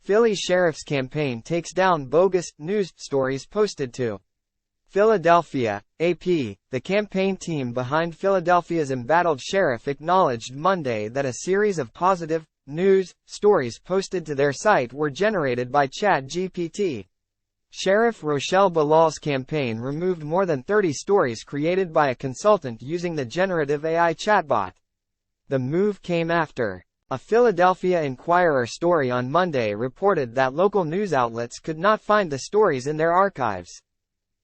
Philly sheriff's campaign takes down bogus news stories posted to Philadelphia, AP. The campaign team behind Philadelphia's embattled sheriff acknowledged Monday that a series of positive news stories posted to their site were generated by ChatGPT. Sheriff Rochelle Bilal's campaign removed more than 30 stories created by a consultant using the generative AI chatbot. The move came after a Philadelphia Inquirer story on Monday reported that local news outlets could not find the stories in their archives.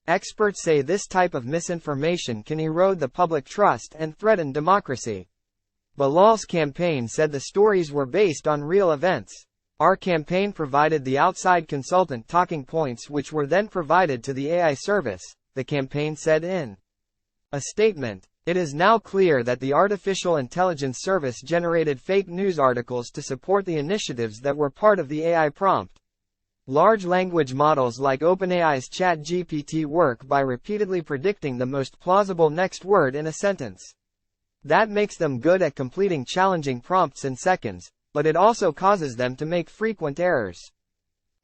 Experts say this type of misinformation can erode the public trust and threaten democracy. Bilal's campaign said the stories were based on real events. Our campaign provided the outside consultant talking points which were then provided to the AI service, the campaign said in a statement. It is now clear that the artificial intelligence service generated fake news articles to support the initiatives that were part of the AI prompt. Large language models like OpenAI's ChatGPT work by repeatedly predicting the most plausible next word in a sentence. That makes them good at completing challenging prompts in seconds, but it also causes them to make frequent errors,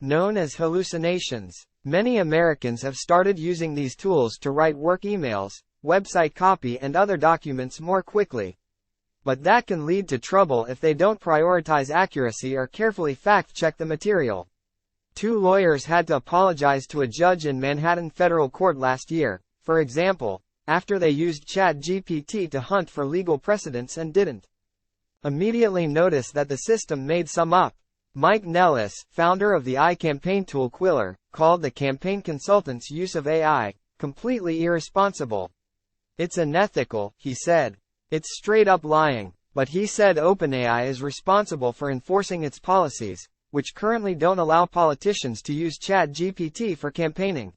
known as hallucinations. Many Americans have started using these tools to write work emails, website copy and other documents more quickly. But that can lead to trouble if they don't prioritize accuracy or carefully fact-check the material. 2 lawyers had to apologize to a judge in Manhattan federal court last year, for example, after they used ChatGPT to hunt for legal precedents and didn't immediately notice that the system made some up. Mike Nellis, founder of the iCampaign tool Quiller, called the campaign consultant's use of AI completely irresponsible. It's unethical, he said. It's straight up lying. But he said OpenAI is responsible for enforcing its policies, which currently don't allow politicians to use ChatGPT for campaigning.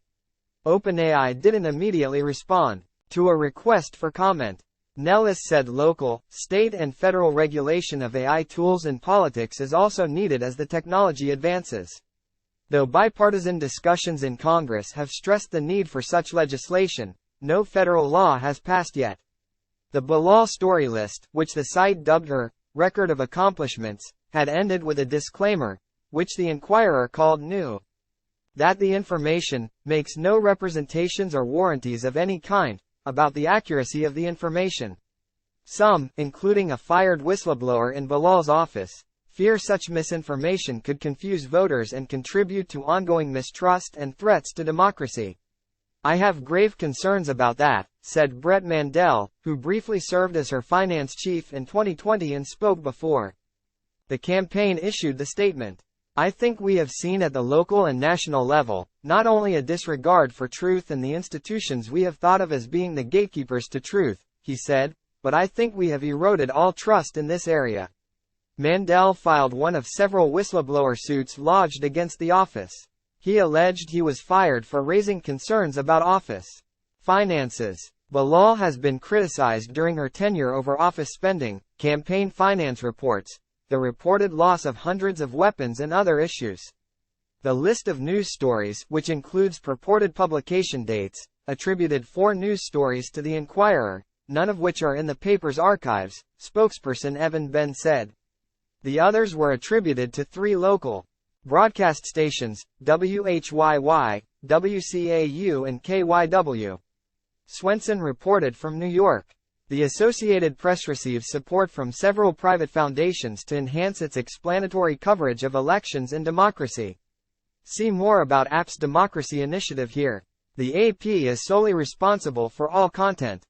OpenAI didn't immediately respond to a request for comment. Nellis said local, state and federal regulation of AI tools in politics is also needed as the technology advances. Though bipartisan discussions in Congress have stressed the need for such legislation, no federal law has passed yet. The Bilal story list, which the site dubbed her record of accomplishments, had ended with a disclaimer, which the Inquirer called new. That the information makes no representations or warranties of any kind about the accuracy of the information. Some, including a fired whistleblower in Bilal's office, fear such misinformation could confuse voters and contribute to ongoing mistrust and threats to democracy. I have grave concerns about that, said Brett Mandel, who briefly served as her finance chief in 2020 and spoke before the campaign issued the statement. I think we have seen at the local and national level, not only a disregard for truth and the institutions we have thought of as being the gatekeepers to truth, he said, but I think we have eroded all trust in this area. Mandel filed one of several whistleblower suits lodged against the office. He alleged he was fired for raising concerns about office finances. Bilal has been criticized during her tenure over office spending, campaign finance reports, the reported loss of hundreds of weapons and other issues. The list of news stories, which includes purported publication dates, attributed 4 news stories to the Inquirer, none of which are in the paper's archives, spokesperson Evan Ben said. The others were attributed to 3 local broadcast stations, WHYY, WCAU and KYW. Swenson reported from New York. The Associated Press receives support from several private foundations to enhance its explanatory coverage of elections and democracy. See more about AP's democracy initiative here. The AP is solely responsible for all content.